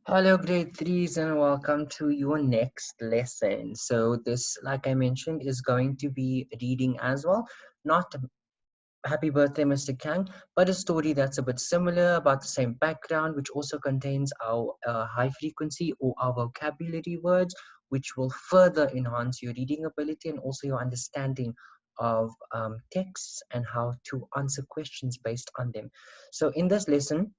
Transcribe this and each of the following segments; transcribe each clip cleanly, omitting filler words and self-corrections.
Hello, grade threes, and welcome to your next lesson. So, this, like I mentioned, is going to be reading as well. Not Happy Birthday, Mr. Kang, but a story that's a bit similar about the same background, which also contains our high frequency or our vocabulary words, which will further enhance your reading ability and also your understanding of texts and how to answer questions based on them. So, in this lesson,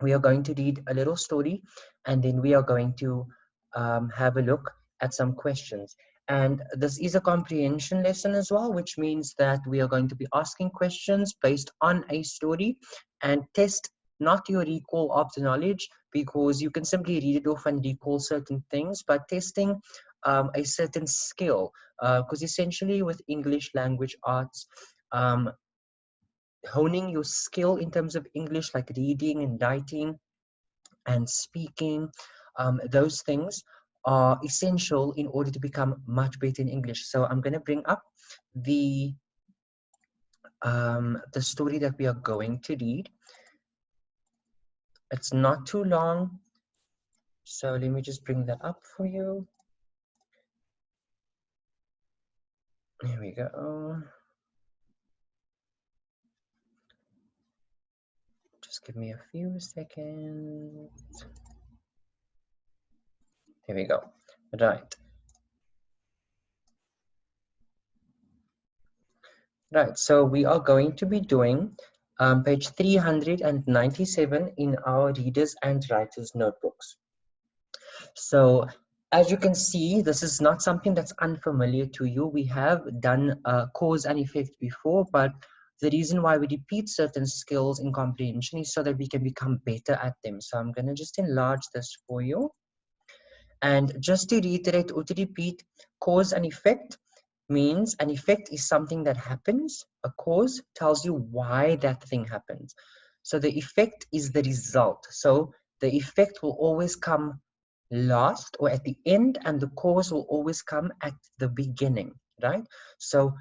we are going to read a little story and then we are going to have a look at some questions. And this is a comprehension lesson as well, which means that we are going to be asking questions based on a story and test not your recall of the knowledge, because you can simply read it off and recall certain things, but testing a certain skill, because essentially with English language arts, honing your skill in terms of English, like reading and writing and speaking, those things are essential in order to become much better in English. So I'm going to bring up the story that we are going to read. It's not too long, so let me just bring that up for you. Here we go. Just give me a few seconds. Here we go. Right. Right, so we are going to be doing page 397 in our readers and writers notebooks. So as you can see, this is not something that's unfamiliar to you. We have done cause and effect before, but the reason why we repeat certain skills in comprehension is so that we can become better at them. So I'm going to just enlarge this for you. And just to reiterate or to repeat, cause and effect means an effect is something that happens. A cause tells you why that thing happens. So the effect is the result. So the effect will always come last or at the end, and the cause will always come at the beginning, right? So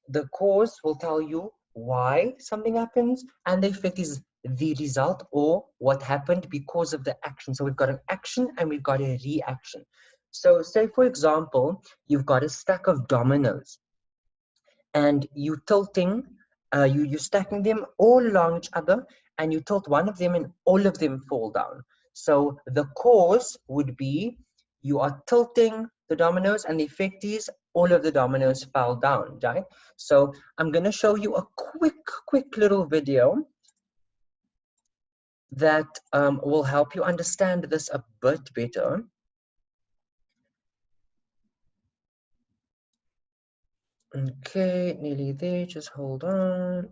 the cause will tell you why something happens, and the effect is the result or what happened because of the action. So we've got an action and we've got a reaction. So say, for example, you've got a stack of dominoes and you're tilting, you're stacking them all along each other, and you tilt one of them and all of them fall down. So the cause would be you are tilting the dominoes, and the effect is all of the dominoes fell down, right? So I'm going to show you a quick little video that will help you understand this a bit better. Okay, nearly there, just hold on.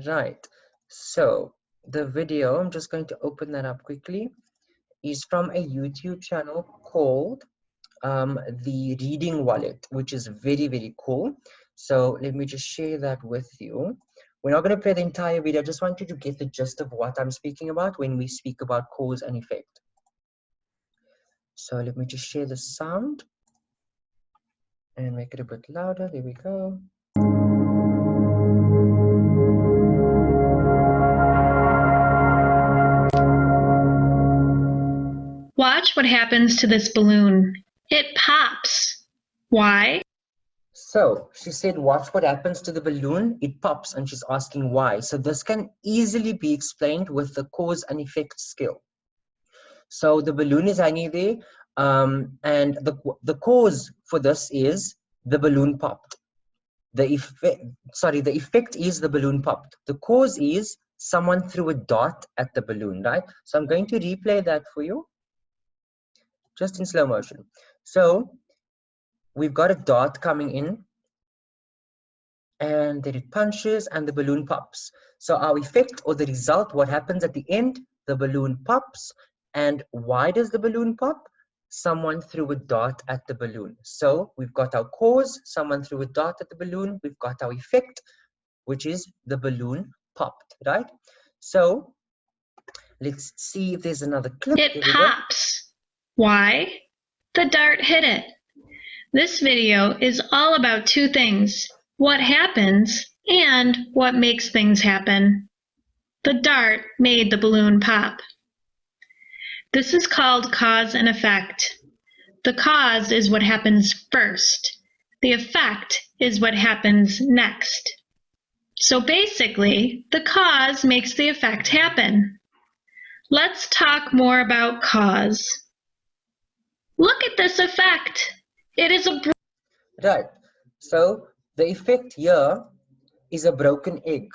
Right, so the video, I'm just going to open that up quickly, is from a YouTube channel called The Reading Wallet, which is very cool. So let me just share that with you. We're not going to play the entire video, I just want you to get the gist of what I'm speaking about when we speak about cause and effect. So let me just share the sound and make it a bit louder. There we go. Watch what happens to this balloon. It pops. Why? So she said, watch what happens to the balloon. It pops, and she's asking why. So this can easily be explained with the cause and effect skill. So the balloon is hanging there, and the cause for this is the balloon popped. The effect is the balloon popped. The cause is someone threw a dot at the balloon, right? So I'm going to replay that for you, just in slow motion. So we've got a dot coming in, and then it punches and the balloon pops. So our effect or the result, what happens at the end, the balloon pops. And why does the balloon pop? Someone threw a dot at the balloon. So we've got our cause, someone threw a dot at the balloon. We've got our effect, which is the balloon popped, right? So let's see if there's another clip. It pops. Why? The dart hit it. This video is all about two things: what happens and what makes things happen. The dart made the balloon pop. This is called cause and effect. The cause is what happens first. The effect is what happens next. So basically, the cause makes the effect happen. Let's talk more about cause. Look at this effect. It is a Right. So the effect here is a broken egg.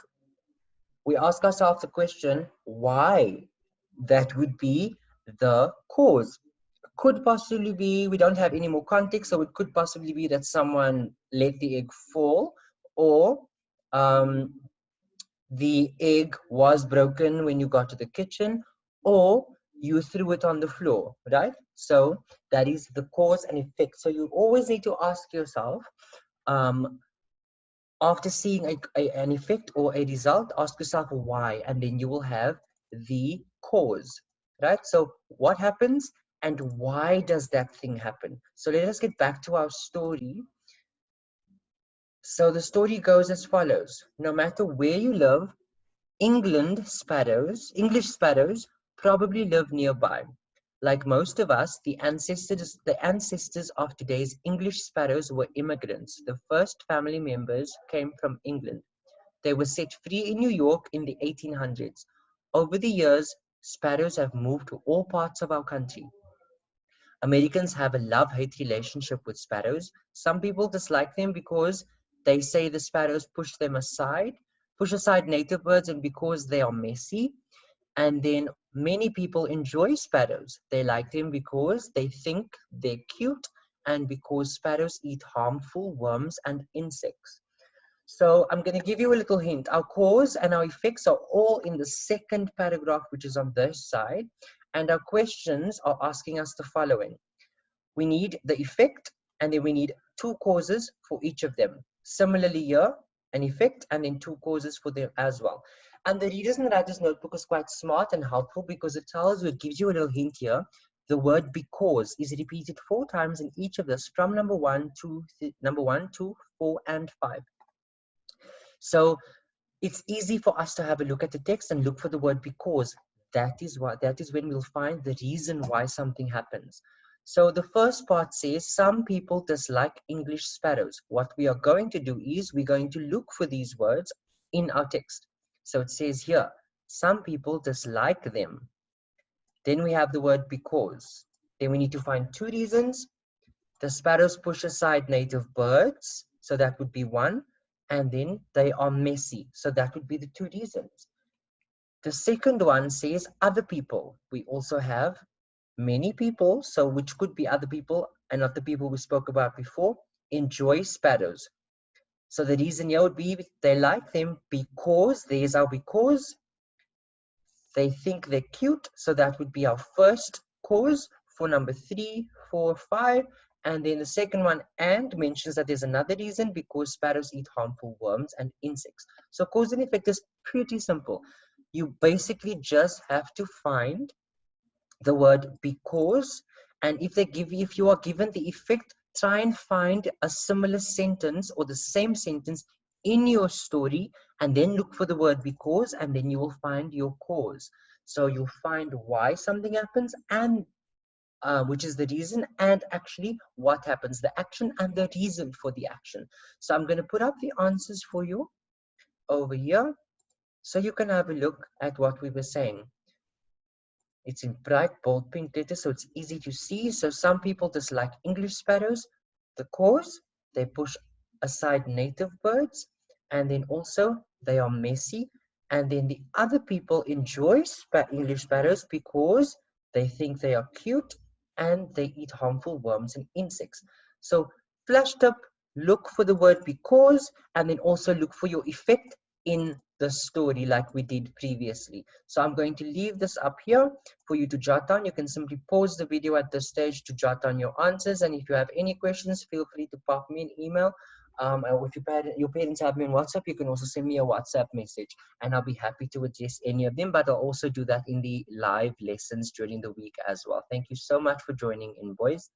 We ask ourselves the question, why? That would be the cause. Could possibly be, we don't have any more context, so it could possibly be that someone let the egg fall, or the egg was broken when you got to the kitchen, or you threw it on the floor, right? So that is the cause and effect. So you always need to ask yourself, after seeing an effect or a result, ask yourself why, and then you will have the cause, right? So what happens and why does that thing happen? So let us get back to our story. So the story goes as follows. No matter where you live, English sparrows probably live nearby. Like most of us, the ancestors of today's English sparrows were immigrants. The first family members came from England. They were set free in New York in the 1800s. Over the years, sparrows have moved to all parts of our country. Americans have a love-hate relationship with sparrows. Some people dislike them because they say the sparrows push aside native birds, and because they are messy. And then many people enjoy sparrows. They like them because they think they're cute and because sparrows eat harmful worms and insects. So I'm going to give you a little hint. Our cause and our effects are all in the second paragraph, which is on this side. And our questions are asking us the following. We need the effect, and then we need two causes for each of them. Similarly here, an effect and then two causes for them as well. And the Readers and Writers Notebook is quite smart and helpful because it gives you a little hint here. The word because is repeated 4 times in each of this, from number 1, 2, 4, and 5. So it's easy for us to have a look at the text and look for the word because. That is when we'll find the reason why something happens. So the first part says some people dislike English sparrows. What we are going to do is we're going to look for these words in our text. So it says here, some people dislike them. Then we have the word because. Then we need to find 2 reasons. The sparrows push aside native birds, so that would be 1. And then they are messy, so that would be the 2 reasons. The second one says other people. We also have many people, so which could be other people and not the people we spoke about before, enjoy sparrows. So the reason here would be they like them because, there's our because, they think they're cute, so that would be our first cause for number 3, 4, 5. And then the second one, and mentions that there's another reason because sparrows eat harmful worms and insects. So cause and effect is pretty simple. You basically just have to find the word because, and if you are given the effect, try and find a similar sentence or the same sentence in your story, and then look for the word because, and then you will find your cause. So you'll find why something happens, and which is the reason, and actually what happens, the action and the reason for the action. So I'm going to put up the answers for you over here so you can have a look at what we were saying. It's in bright bold pink letters, so it's easy to see. So some people dislike English sparrows. The cause, they push aside native birds, and then also they are messy. And then the other people enjoy English sparrows because they think they are cute and they eat harmful worms and insects. So flash tip, look for the word because, and then also look for your effect in the story like we did previously. So I'm going to leave this up here for you to jot down. You can simply pause the video at this stage to jot down your answers. And if you have any questions, feel free to pop me an email. Or if your parents have me on WhatsApp, you can also send me a WhatsApp message and I'll be happy to address any of them, but I'll also do that in the live lessons during the week as well. Thank you so much for joining in, boys.